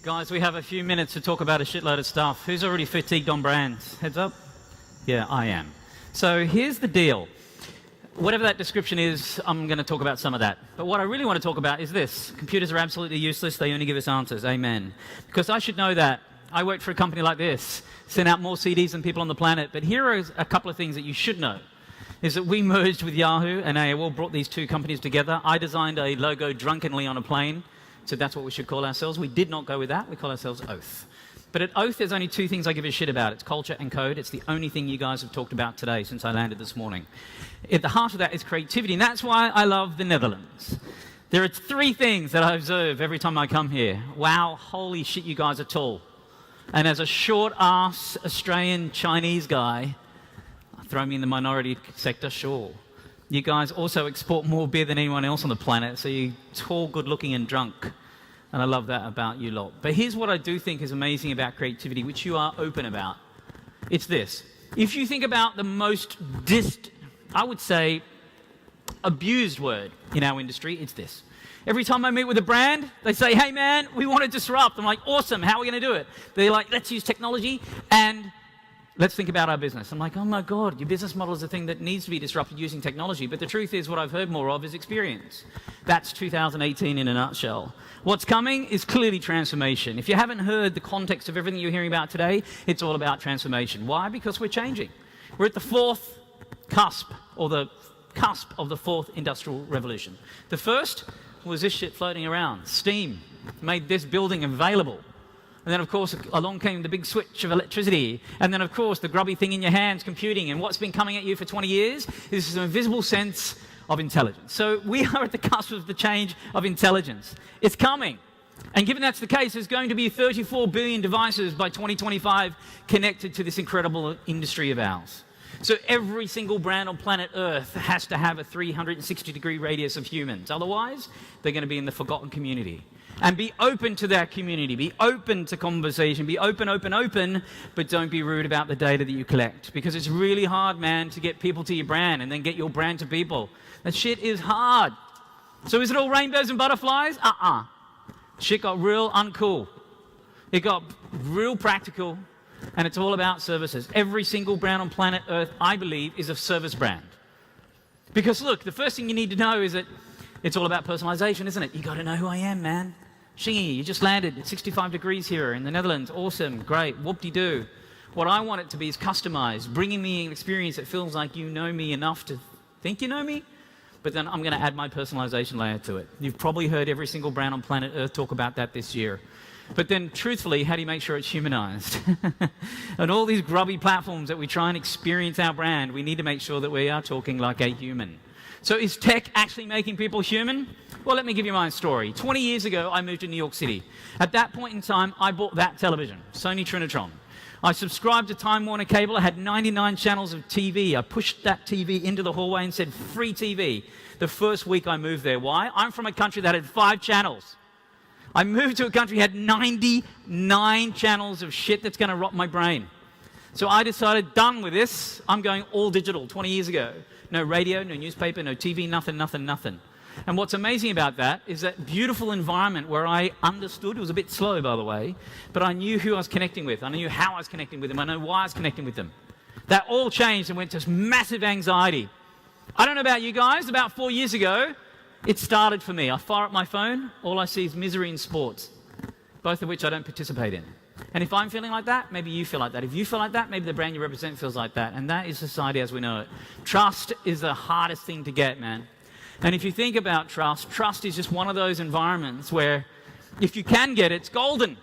Guys, we have a few minutes to talk about a shitload of stuff. Who's already fatigued on brands? Heads up? Yeah, I am. So here's the deal. Whatever that description is, I'm going to talk about some of that. But what I really want to talk about is this. Computers are absolutely useless. They only give us answers. Amen. Because I should know that. I worked for a company like this, sent out more CDs than people on the planet. But here are a couple of things that you should know. Is that we merged with Yahoo and AOL, brought these two companies together. I designed a logo drunkenly on a plane. So that's what we should call ourselves. We did not go with that. We call ourselves Oath. But at Oath, there's only two things I give a shit about. It's culture and code. It's the only thing you guys have talked about today since I landed this morning. At the heart of that is creativity, and that's why I love the Netherlands. There are three things that I observe every time I come here. Wow, holy shit, you guys are tall. And as a short-ass Australian Chinese guy, throw me in the minority sector, sure. You guys also export more beer than anyone else on the planet, so you're tall, good-looking, and drunk. And I love that about you lot. But here's what I do think is amazing about creativity, which you are open about. It's this. If you think about the most I would say, abused word in our industry, it's this. Every time I meet with a brand, they say, hey man, we want to disrupt. I'm like, awesome, how are we going to do it? They're like, let's use technology and let's think about our business. I'm like, oh my God, your business model is a thing that needs to be disrupted using technology. But the truth is, what I've heard more of is experience. That's 2018 in a nutshell. What's coming is clearly transformation. If you haven't heard the context of everything you're hearing about today, it's all about transformation. Why? Because we're changing. We're at the fourth cusp, or the cusp of the fourth industrial revolution. The first was this shit floating around. Steam made this building available. And then, of course, along came the big switch of electricity. And then, of course, the grubby thing in your hands, computing. And what's been coming at you for 20 years is this invisible sense of intelligence. So we are at the cusp of the change of intelligence. It's coming. And given that's the case, there's going to be 34 billion devices by 2025 connected to this incredible industry of ours. So every single brand on planet Earth has to have a 360-degree radius of humans. Otherwise, they're going to be in the forgotten community. And be open to that community. Be open to conversation. Be open, but don't be rude about the data that you collect. Because it's really hard, man, to get people to your brand and then get your brand to people. That shit is hard. So is it all rainbows and butterflies? Shit got real uncool. It got real practical. And it's all about services. Every single brand on planet Earth, I believe, is a service brand. Because look, the first thing you need to know is that it's all about personalization, isn't it? You got to know who I am, man. Shingy, you just landed at 65 degrees here in the Netherlands. Awesome, great, whoop-de-doo. What I want it to be is customized, bringing me an experience that feels like you know me enough to think you know me, but then I'm going to add my personalization layer to it. You've probably heard every single brand on planet Earth talk about that this year. But then, truthfully, how do you make sure it's humanized? And all these grubby platforms that we try and experience our brand, we need to make sure that we are talking like a human. So is tech actually making people human? Well, let me give you my story. 20 years ago, I moved to New York City. At that point in time, I bought that television, Sony Trinitron. I subscribed to Time Warner Cable. I had 99 channels of TV. I pushed that TV into the hallway and said, free TV. The first week I moved there. Why? I'm from a country that had 5 channels. I moved to a country that had 99 channels of shit that's going to rot my brain. So I decided, done with this. I'm going all digital 20 years ago. No radio, no newspaper, no TV, nothing. And what's amazing about that is that beautiful environment where I understood, it was a bit slow, by the way, but I knew who I was connecting with. I knew how I was connecting with them. I know why I was connecting with them. That all changed and went to massive anxiety. I don't know about you guys, about 4 years ago, it started for me. I fire up my phone, all I see is misery and sports, both of which I don't participate in. And if I'm feeling like that, maybe you feel like that. If you feel like that, maybe the brand you represent feels like that. And that is society as we know it. Trust is the hardest thing to get, man. And if you think about trust, trust is just one of those environments where if you can get it, it's golden.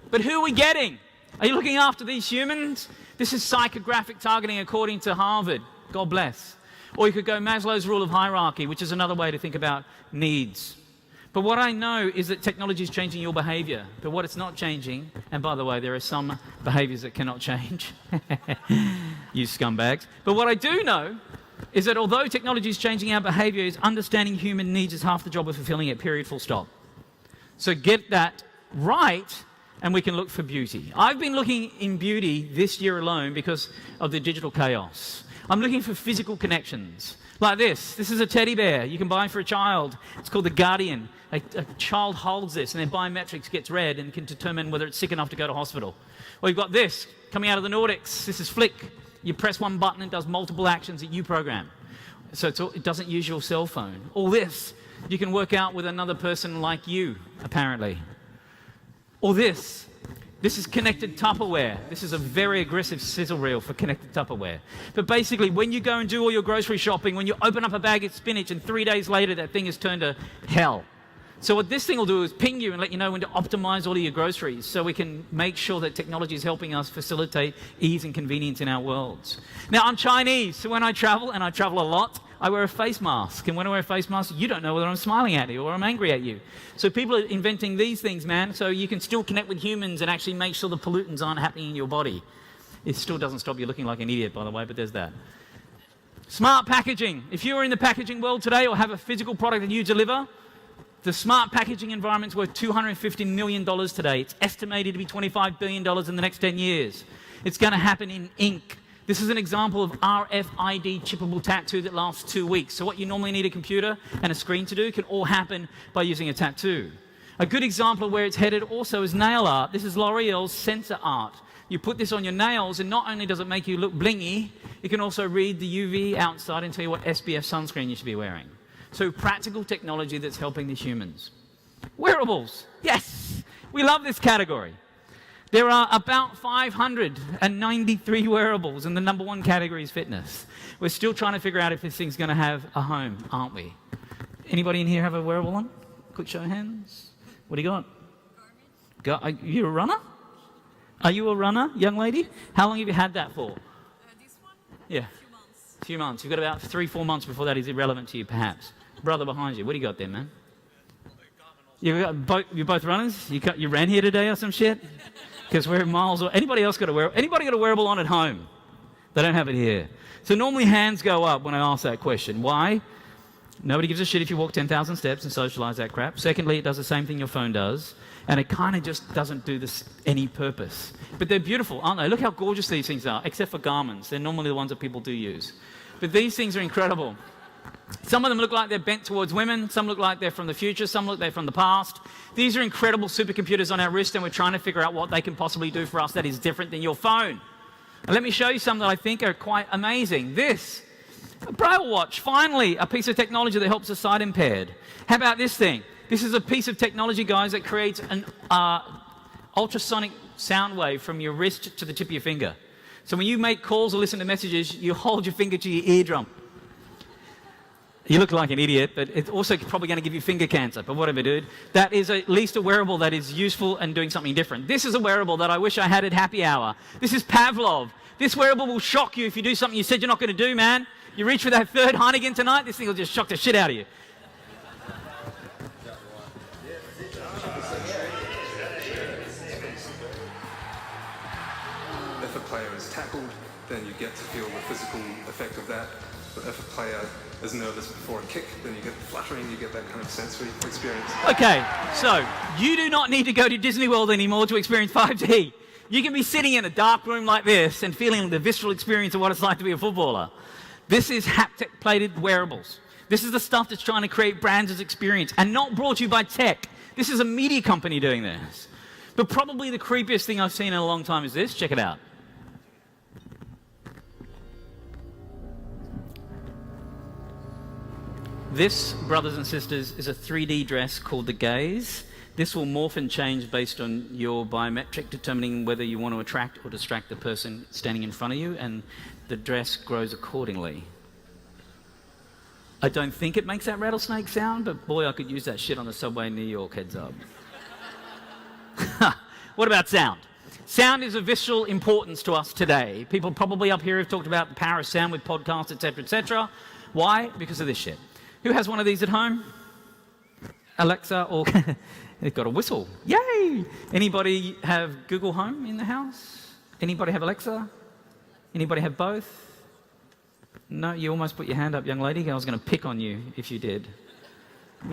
But who are we getting? Are you looking after these humans? This is psychographic targeting according to Harvard. God bless. Or you could go Maslow's rule of hierarchy, which is another way to think about needs. But what I know is that technology is changing your behavior. But what it's not changing, and by the way, there are some behaviors that cannot change. You scumbags. But what I do know is that although technology is changing our behaviors, understanding human needs is half the job of fulfilling it, period, full stop. So get that right, and we can look for beauty. I've been looking in beauty this year alone because of the digital chaos. I'm looking for physical connections. Like this. This is a teddy bear you can buy for a child. It's called the Guardian. A child holds this and their biometrics gets read and can determine whether it's sick enough to go to hospital. Or you've got this coming out of the Nordics. This is Flick. You press one button and it does multiple actions that you program. So it doesn't use your cell phone. All this, you can work out with another person like you, apparently. Or this is connected Tupperware. This is a very aggressive sizzle reel for connected Tupperware. But basically, when you go and do all your grocery shopping, when you open up a bag of spinach and 3 days later that thing is turned to hell. So what this thing will do is ping you and let you know when to optimize all of your groceries so we can make sure that technology is helping us facilitate ease and convenience in our worlds. Now, I'm Chinese, so when I travel, and I travel a lot, I wear a face mask. And when I wear a face mask, you don't know whether I'm smiling at you or I'm angry at you. So people are inventing these things, man, so you can still connect with humans and actually make sure the pollutants aren't happening in your body. It still doesn't stop you looking like an idiot, by the way, but there's that. Smart packaging. If you're in the packaging world today or have a physical product that you deliver, the smart packaging environment's worth $250 million today. It's estimated to be $25 billion in the next 10 years. It's going to happen in ink. This is an example of RFID chippable tattoo that lasts 2 weeks. So what you normally need a computer and a screen to do can all happen by using a tattoo. A good example of where it's headed also is nail art. This is L'Oreal's sensor art. You put this on your nails and not only does it make you look blingy, it can also read the UV outside and tell you what SPF sunscreen you should be wearing. So practical technology that's helping the humans. Wearables. Yes, we love this category. There are about 593 wearables, and the number one category is fitness. We're still trying to figure out if this thing's going to have a home, aren't we? Anybody in here have a wearable on? Quick show of hands. What do you got? Are you a runner? Are you a runner, young lady? How long have you had that for? This one? Yeah. A few months. You've got about 3-4 months before that is irrelevant to you, perhaps. Brother behind you, what do you got there, man? You're both runners? You ran here today or some shit? Because we're miles or anybody else got a wearable? Anybody got a wearable on at home? They don't have it here. So normally hands go up when I ask that question. Why? Nobody gives a shit if you walk 10,000 steps and socialize that crap. Secondly, it does the same thing your phone does. And it kind of just doesn't do this any purpose. But they're beautiful, aren't they? Look how gorgeous these things are, except for Garmin's. They're normally the ones that people do use. But these things are incredible. Some of them look like they're bent towards women. Some look like they're from the future. Some look like they're from the past. These are incredible supercomputers on our wrist, and we're trying to figure out what they can possibly do for us that is different than your phone. And let me show you some that I think are quite amazing. This, a Braille watch, finally, a piece of technology that helps the sight impaired. How about this thing? This is a piece of technology, guys, that creates an ultrasonic sound wave from your wrist to the tip of your finger. So when you make calls or listen to messages, you hold your finger to your eardrum. You look like an idiot, but it's also probably going to give you finger cancer, but whatever, dude. That is at least a wearable that is useful and doing something different. This is a wearable that I wish I had at happy hour. This is Pavlov. This wearable will shock you if you do something you said you're not going to do, man. You reach for that third Heineken tonight, this thing will just shock the shit out of you. If a player is tackled, then you get to feel the physical effect of that. But if a player is nervous before a kick, then you get the fluttering, you get that kind of sensory experience. Okay, so you do not need to go to Disney World anymore to experience 5D. You can be sitting in a dark room like this and feeling the visceral experience of what it's like to be a footballer. This is haptic-plated wearables. This is the stuff that's trying to create brands as experience, and not brought to you by tech. This is a media company doing this. But probably the creepiest thing I've seen in a long time is this. Check it out. This, brothers and sisters, is a 3D dress called the gaze. This will morph and change based on your biometric, determining whether you want to attract or distract the person standing in front of you, and the dress grows accordingly. I don't think it makes that rattlesnake sound, but boy, I could use that shit on the subway in New York, heads up. What about sound? Sound is of visceral importance to us today. People probably up here have talked about the power of sound with podcasts, etc., etc. Why? Because of this shit. Who has one of these at home? Alexa, or they've got a whistle. Yay! Anybody have Google Home in the house? Anybody have Alexa? Anybody have both? No, you almost put your hand up, young lady. I was going to pick on you if you did.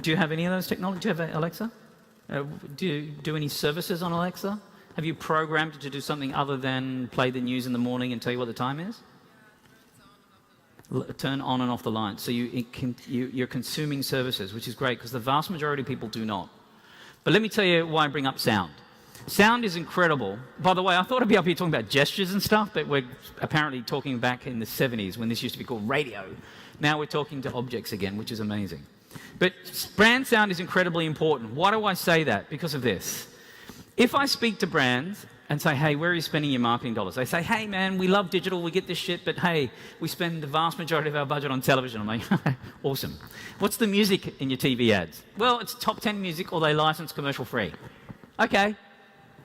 Do you have any of those technologies? Do you have Alexa? Do you do any services on Alexa? Have you programmed it to do something other than play the news in the morning and tell you what the time is? turn on and off the lights. So you're consuming services, which is great because the vast majority of people do not. But let me tell you why I bring up sound. Sound is incredible. By the way, I thought I'd be up here talking about gestures and stuff, but we're apparently talking back in the 70s when this used to be called radio. Now we're talking to objects again, which is amazing. But brand sound is incredibly important. Why do I say that? Because of this. If I speak to brands and say, hey, where are you spending your marketing dollars? They say, hey, man, we love digital, we get this shit, but hey, we spend the vast majority of our budget on television. I'm like, awesome. What's the music in your TV ads? Well, it's top 10 music or they license commercial free. Okay.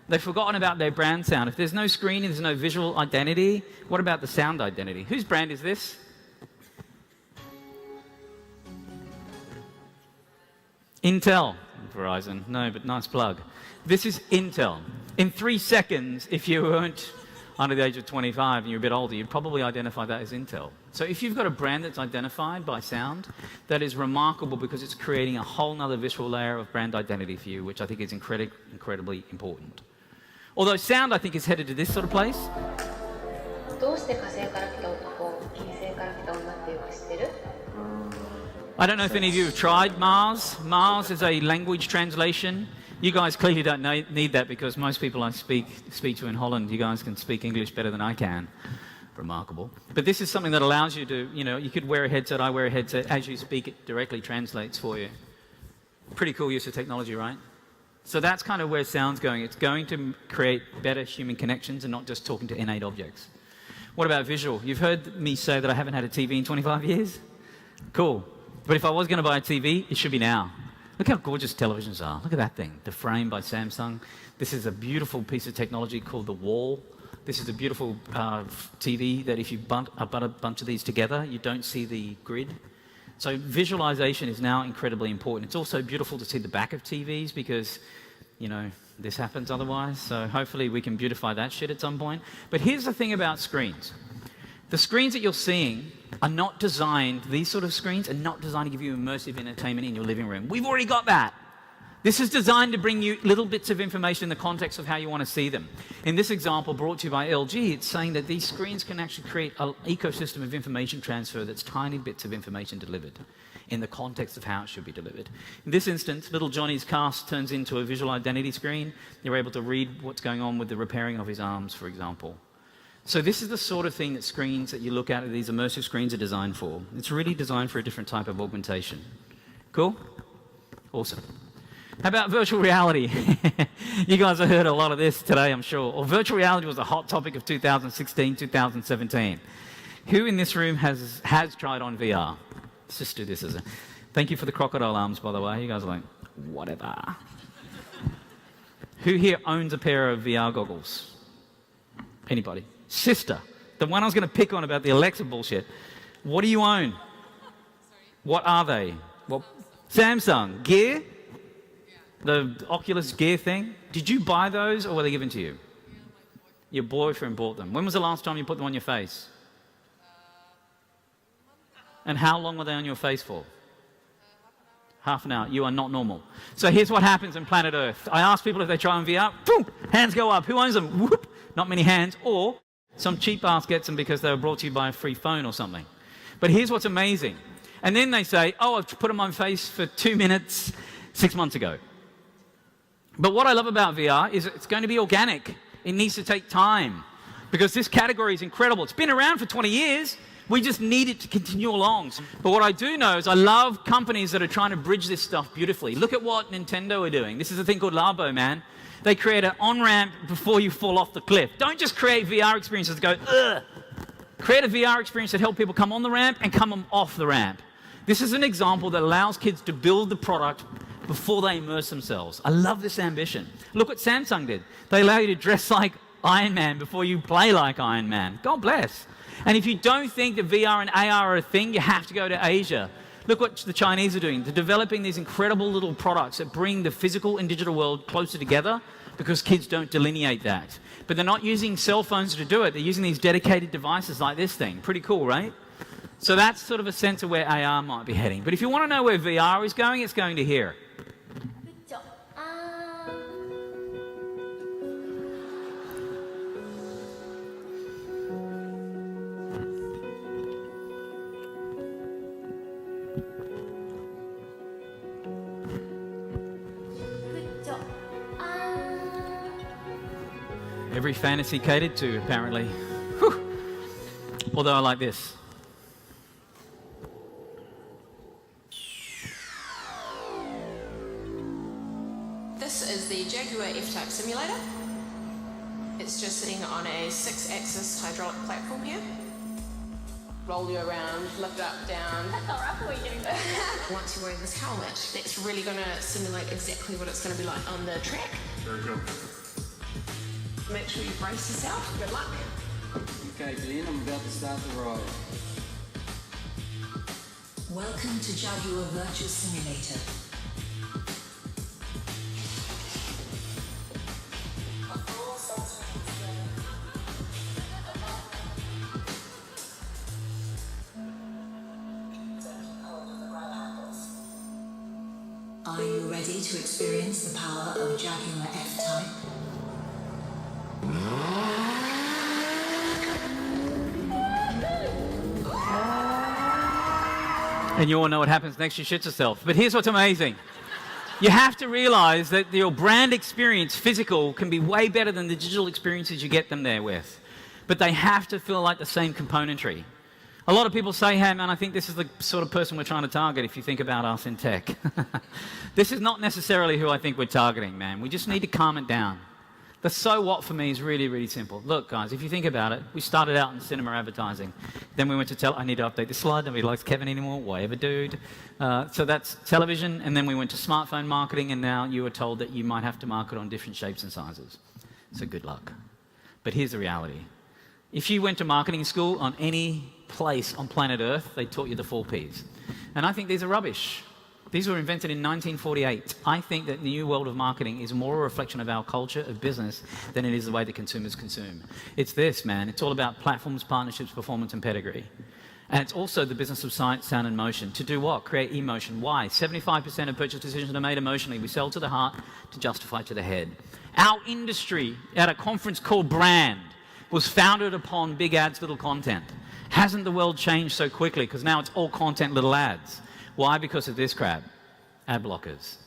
They've forgotten about their brand sound. If there's no screen and there's no visual identity, what about the sound identity? Whose brand is this? Intel. Verizon. No, but nice plug. This is Intel. In 3 seconds, if you weren't under the age of 25 and you're a bit older, you'd probably identify that as Intel. So if you've got a brand that's identified by sound, that is remarkable because it's creating a whole nother visual layer of brand identity for you, which I think is incredibly important. Although sound, I think, is headed to this sort of place. I don't know if any of you have tried Mars. Mars is a language translation. You guys clearly don't need that because most people I speak to in Holland, you guys can speak English better than I can. Remarkable. But this is something that allows you to, you could wear a headset, I wear a headset, as you speak it directly translates for you. Pretty cool use of technology, right? So that's kind of where sound's going. It's going to create better human connections and not just talking to innate objects. What about visual? You've heard me say that I haven't had a TV in 25 years? Cool. But if I was going to buy a TV, it should be now. Look how gorgeous televisions are. Look at that thing. The Frame by Samsung. This is a beautiful piece of technology called the Wall. This is a beautiful TV that if you butt a bunch of these together, you don't see the grid. So visualization is now incredibly important. It's also beautiful to see the back of TVs because, this happens otherwise. So hopefully we can beautify that shit at some point. But here's the thing about screens. The screens that you're seeing are not designed, these sort of screens are not designed to give you immersive entertainment in your living room. We've already got that. This is designed to bring you little bits of information in the context of how you want to see them. In this example brought to you by LG, it's saying that these screens can actually create an ecosystem of information transfer that's tiny bits of information delivered in the context of how it should be delivered. In this instance, little Johnny's cast turns into a visual identity screen. You're able to read what's going on with the repairing of his arms, for example. So this is the sort of thing that screens that you look at, these immersive screens are designed for. It's really designed for a different type of augmentation. Cool? Awesome. How about virtual reality? You guys have heard a lot of this today, I'm sure. Or virtual reality was a hot topic of 2016, 2017. Who in this room has tried on VR? Let's just do this as a... Thank you for the crocodile arms, by the way. You guys are like, whatever. Who here owns a pair of VR goggles? Anybody? Sister, the one I was going to pick on about the Alexa bullshit. What do you own? Sorry? What are they? Well, Samsung. Gear? Yeah. The Oculus Gear thing? Did you buy those or were they given to you? Yeah, Your boyfriend bought them. When was the last time you put them on your face? And how long were they on your face for? Half an hour. You are not normal. So here's what happens in planet Earth. I ask people if they try on VR. Boom! Hands go up. Who owns them? Whoop! Not many hands. Or some cheap ass gets them because they were brought to you by a free phone or something. But here's what's amazing. And then they say, oh, I've put them on my face for 2 minutes 6 months ago. But what I love about VR is it's going to be organic. It needs to take time because this category is incredible. It's been around for 20 years. We just need it to continue along. But what I do know is I love companies that are trying to bridge this stuff beautifully. Look at what Nintendo are doing. This is a thing called Labo, man. They create an on-ramp before you fall off the cliff. Don't just create VR experiences that go, ugh. Create a VR experience that helps people come on the ramp and come off the ramp. This is an example that allows kids to build the product before they immerse themselves. I love this ambition. Look what Samsung did. They allow you to dress like Iron Man before you play like Iron Man. God bless. And if you don't think that VR and AR are a thing, you have to go to Asia. Look what the Chinese are doing. They're developing these incredible little products that bring the physical and digital world closer together because kids don't delineate that. But they're not using cell phones to do it. They're using these dedicated devices like this thing. Pretty cool, right? So that's sort of a sense of where AR might be heading. But if you want to know where VR is going, it's going to here. Every fantasy catered to, apparently. Whew. Although I like this. This is the Jaguar F-Type simulator. It's just sitting on a 6-axis hydraulic platform here. Roll you around, lift up, down. That's all right for you getting back. Once you're wearing this helmet, that's really going to simulate exactly what it's going to be like on the track. Very good. Make sure you brace yourself. Good luck. Okay, Glenn, I'm about to start the ride. Welcome to Jaguar Virtual Simulator. Are you ready to experience the power of Jaguar F-Type? And you all know what happens next, she shits herself. But here's what's amazing. You have to realize that your brand experience, physical, can be way better than the digital experiences you get them there with. But they have to feel like the same componentry. A lot of people say, hey man, I think this is the sort of person we're trying to target if you think about us in tech. This is not necessarily who I think we're targeting, man. We just need to calm it down. The so what for me is really, really simple. Look, guys, if you think about it, we started out in cinema advertising. Then we went to I need to update the slide. Nobody likes Kevin anymore. Whatever, dude. So that's television. And then we went to smartphone marketing. And now you are told that you might have to market on different shapes and sizes. So good luck. But here's the reality. If you went to marketing school on any place on planet Earth, they taught you the 4 Ps. And I think these are rubbish. These were invented in 1948. I think that the new world of marketing is more a reflection of our culture of business than it is the way that consumers consume. It's this, man. It's all about platforms, partnerships, performance, and pedigree. And it's also the business of sight, sound, and motion. To do what? Create emotion. Why? 75% of purchase decisions are made emotionally. We sell to the heart to justify to the head. Our industry, at a conference called Brand, was founded upon big ads, little content. Hasn't the world changed so quickly? Because now it's all content, little ads. Why? Because of this crap. Ad blockers.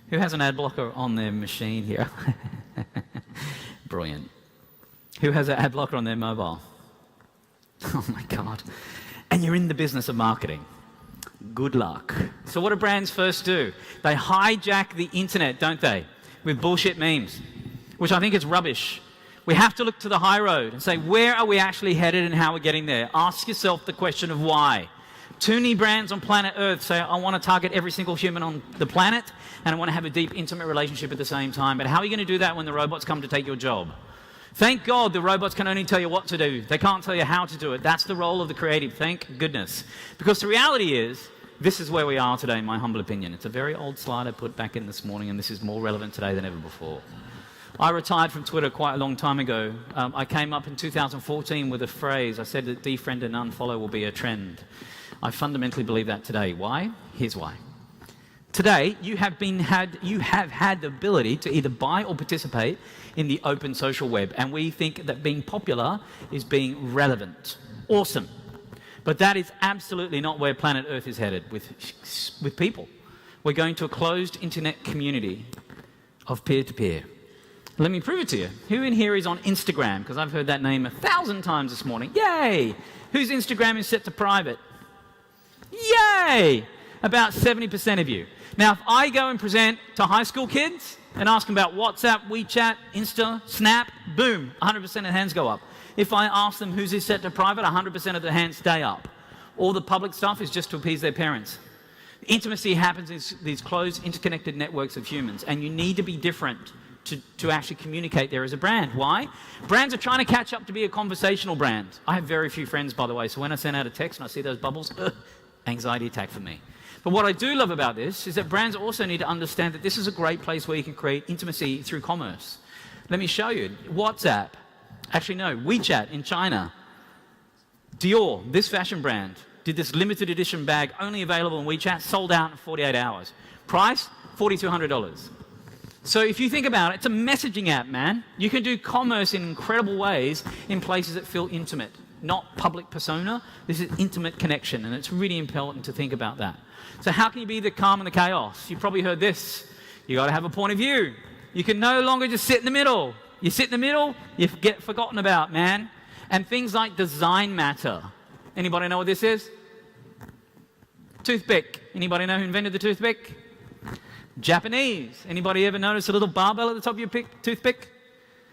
Who has an ad blocker on their machine here? Brilliant. Who has an ad blocker on their mobile? Oh my God. And you're in the business of marketing. Good luck. So what do brands first do? They hijack the internet, don't they? With bullshit memes, which I think is rubbish. We have to look to the high road and say, where are we actually headed and how we're getting there? Ask yourself the question of why. Too many brands on planet Earth say, I want to target every single human on the planet and I want to have a deep, intimate relationship at the same time. But how are you going to do that when the robots come to take your job? Thank God the robots can only tell you what to do. They can't tell you how to do it. That's the role of the creative. Thank goodness. Because the reality is, this is where we are today, in my humble opinion. It's a very old slide I put back in this morning, and this is more relevant today than ever before. I retired from Twitter quite a long time ago. I came up in 2014 with a phrase. I said that defriend and unfollow will be a trend. I fundamentally believe that today. Why? Here's why. Today, you have had the ability to either buy or participate in the open social web, and we think that being popular is being relevant. Awesome. But that is absolutely not where planet Earth is headed with people. We're going to a closed internet community of peer-to-peer. Let me prove it to you. Who in here is on Instagram? Because I've heard that name 1,000 times this morning. Yay! Whose Instagram is set to private? Yay! About 70% of you. Now, if I go and present to high school kids and ask them about WhatsApp, WeChat, Insta, Snap, boom, 100% of the hands go up. If I ask them who's this set to private, 100% of the hands stay up. All the public stuff is just to appease their parents. Intimacy happens in these closed, interconnected networks of humans, and you need to be different to actually communicate there as a brand. Why? Brands are trying to catch up to be a conversational brand. I have very few friends, by the way, so when I send out a text and I see those bubbles, anxiety attack for me. But what I do love about this is that brands also need to understand that this is a great place where you can create intimacy through commerce. Let me show you. WhatsApp. Actually, no, WeChat in China. Dior, this fashion brand, did this limited edition bag only available on WeChat, sold out in 48 hours. Price, $4,200. So if you think about it, it's a messaging app, man. You can do commerce in incredible ways in places that feel intimate, not public persona. This is intimate connection, and it's really important to think about that. So how can you be the calm and the chaos? You've probably heard this. You got to have a point of view. You can no longer just sit in the middle. You sit in the middle, you get forgotten about, man. And things like design matter. Anybody know what this is? Toothpick. Anybody know who invented the toothpick? Japanese. Anybody ever notice a little barbell at the top of your toothpick?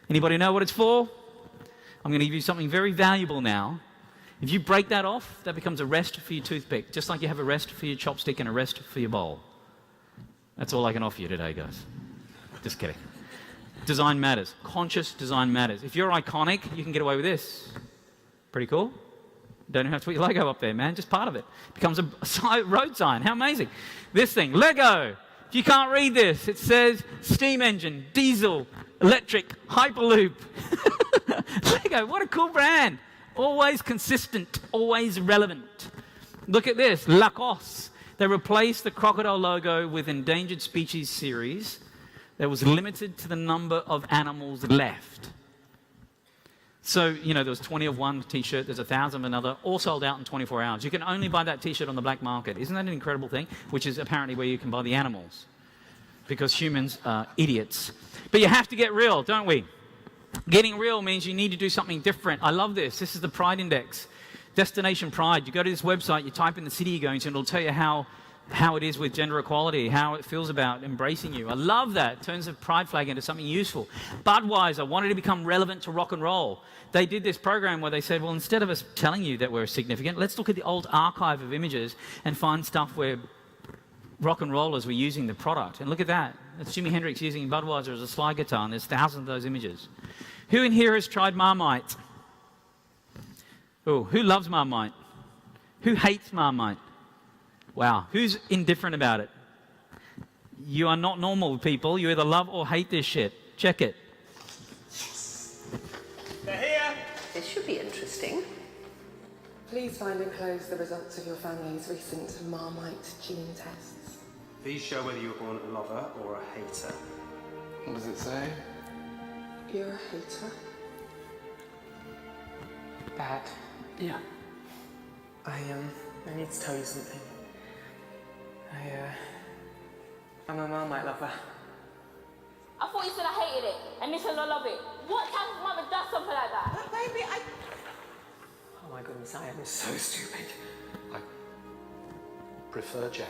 Anybody know what it's for? I'm going to give you something very valuable now. If you break that off, that becomes a rest for your toothpick, just like you have a rest for your chopstick and a rest for your bowl. That's all I can offer you today, guys. Just kidding. Design matters. Conscious design matters. If you're iconic, you can get away with this. Pretty cool. Don't even have to put your logo up there, man. Just part of it. Becomes a road sign. How amazing. This thing, Lego. If you can't read this, it says steam engine, diesel, electric, Hyperloop. Lego, what a cool brand. Always consistent, always relevant. Look at this, Lacoste. They replaced the crocodile logo with endangered species series that was limited to the number of animals left. So, you know, there was 20 of one t-shirt, there's 1,000 of another, all sold out in 24 hours. You can only buy that t-shirt on the black market. Isn't that an incredible thing? Which is apparently where you can buy the animals. Because humans are idiots. But you have to get real, don't we? Getting real means you need to do something different. I love this. This is the Pride Index. Destination Pride. You go to this website, you type in the city you're going to, and it'll tell you how it is with gender equality, how it feels about embracing you. I love that. It turns a pride flag into something useful. Budweiser wanted to become relevant to rock and roll. They did this program where they said, well, instead of us telling you that we're significant, let's look at the old archive of images and find stuff where rock and rollers were using the product. And look at that. That's Jimi Hendrix using Budweiser as a slide guitar, and there's thousands of those images. Who in here has tried Marmite? Oh, who loves Marmite? Who hates Marmite? Wow. Who's indifferent about it? You are not normal, people. You either love or hate this shit. Check it. They're here. This should be interesting. Please find enclosed the results of your family's recent Marmite gene tests. These show whether you were born a lover or a hater. What does it say? You're a hater? Dad, Yeah. I need to tell you something. I'm a Marmite lover. I thought you said I hated it, and you said I love it. What type of mother does something like that? But baby, Oh my goodness, I am so stupid. I prefer Jan.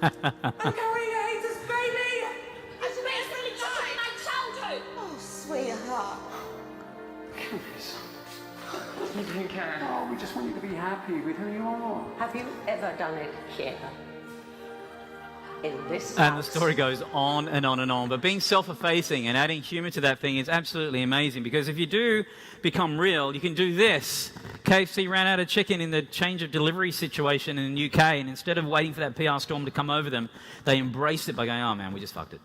I'm carrying a hater's baby! It's really just my childhood. Oh, sweetheart. You didn't care. Oh, we just want you to be happy with who you are. Have you ever done it here? In this And the house? story goes on and on and on. But being self-effacing and adding humor to that thing is absolutely amazing, because if you do become real, you can do this. KFC ran out of chicken in the change of delivery situation in the UK, and instead of waiting for that PR storm to come over them, they embraced it by going, oh man, we just fucked it.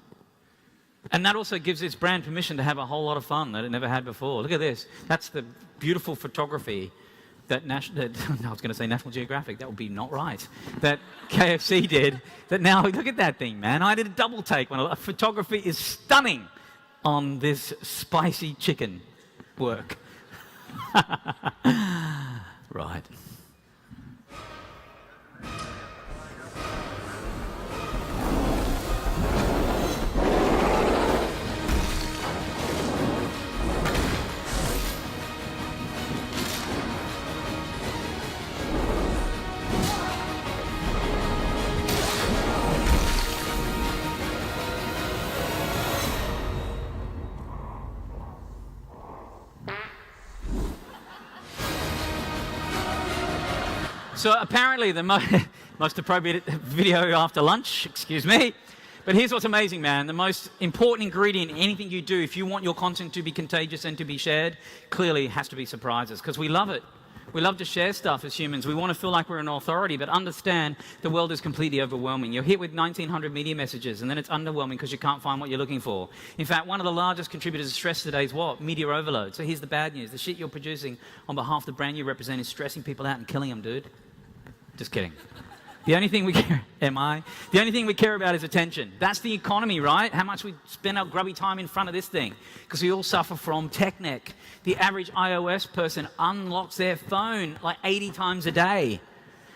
And that also gives its brand permission to have a whole lot of fun that it never had before. Look at this. That's the beautiful photography that I was going to say National Geographic. That would be not right. That KFC did. That now, look at that thing, man. I did a double take. When photography is stunning on this spicy chicken work. Right. So apparently the most appropriate video after lunch, excuse me. But here's what's amazing, man. The most important ingredient in anything you do, if you want your content to be contagious and to be shared, clearly has to be surprises, because we love it. We love to share stuff as humans. We want to feel like we're an authority, but understand the world is completely overwhelming. You're hit with 1,900 media messages, and then it's underwhelming because you can't find what you're looking for. In fact, one of the largest contributors of stress today is what? Media overload. So here's the bad news. The shit you're producing on behalf of the brand you represent is stressing people out and killing them, dude. Just kidding. The only thing we care, The only thing we care about is attention. That's the economy, right? How much we spend our grubby time in front of this thing. Because we all suffer from tech neck. The average iOS person unlocks their phone like 80 times a day.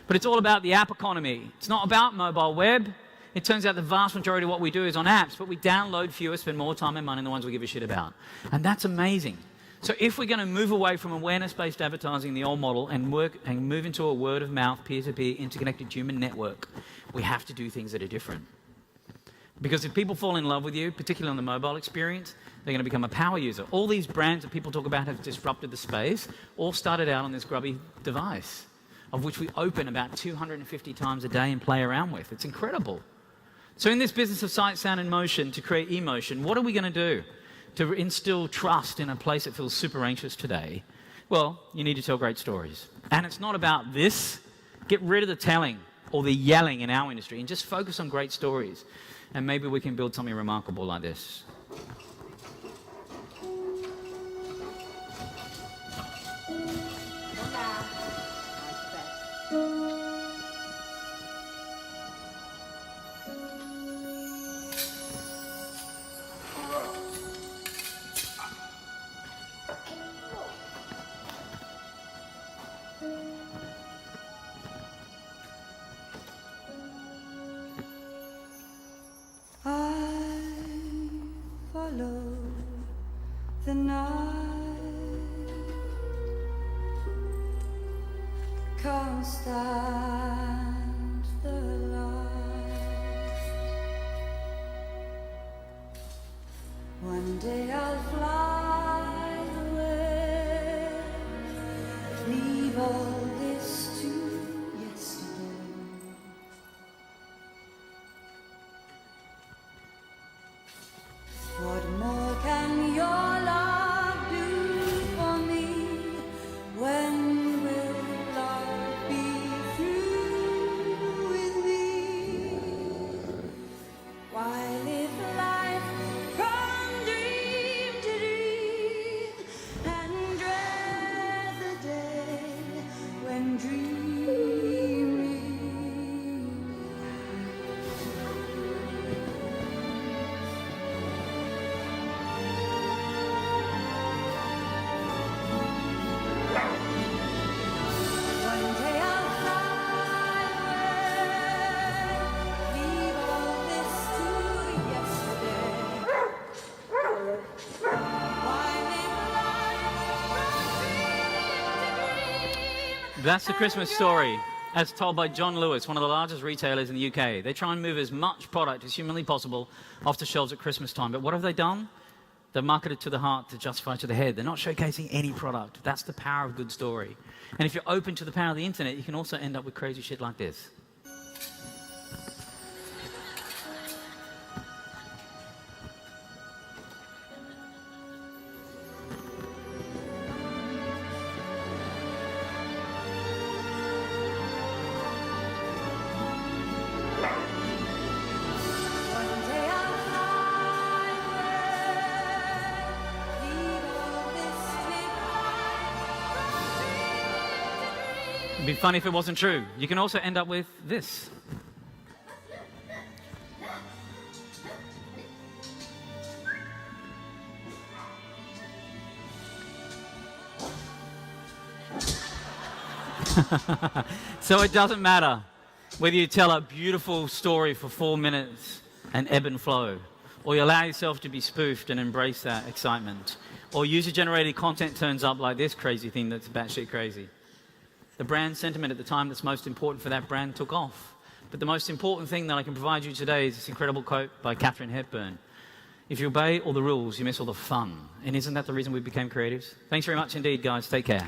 But it's all about the app economy. It's not about mobile web. It turns out the vast majority of what we do is on apps, but we download fewer, spend more time and money on the ones we give a shit about. And that's amazing. So if we're going to move away from awareness-based advertising, the old model, and move into a word-of-mouth, peer-to-peer, interconnected human network, we have to do things that are different. Because if people fall in love with you, particularly on the mobile experience, they're going to become a power user. All these brands that people talk about have disrupted the space, all started out on this grubby device, of which we open about 250 times a day and play around with. It's incredible. So in this business of sight, sound, and motion, to create emotion, what are we going to do to instill trust in a place that feels super anxious today? Well, you need to tell great stories. And it's not about this. Get rid of the telling or the yelling in our industry and just focus on great stories. And maybe we can build something remarkable like this. The night can't stand the light. One day I'll fly away, leave all this to yesterday. What more can your love do for me? When will love be through with me? Why live life from dream to dream and dread the day when dreaming? That's the Christmas story, as told by John Lewis, one of the largest retailers in the UK. They try and move as much product as humanly possible off the shelves at Christmas time. But what have they done? They've marketed to the heart to justify to the head. They're not showcasing any product. That's the power of a good story. And if you're open to the power of the internet, you can also end up with crazy shit like this. It'd be funny if it wasn't true. You can also end up with this. So it doesn't matter whether you tell a beautiful story for 4 minutes and ebb and flow, or you allow yourself to be spoofed and embrace that excitement, or user-generated content turns up like this crazy thing that's batshit crazy. The brand sentiment at the time that's most important for that brand took off. But the most important thing that I can provide you today is this incredible quote by Katharine Hepburn. If you obey all the rules, you miss all the fun. And isn't that the reason we became creatives? Thanks very much indeed, guys. Take care.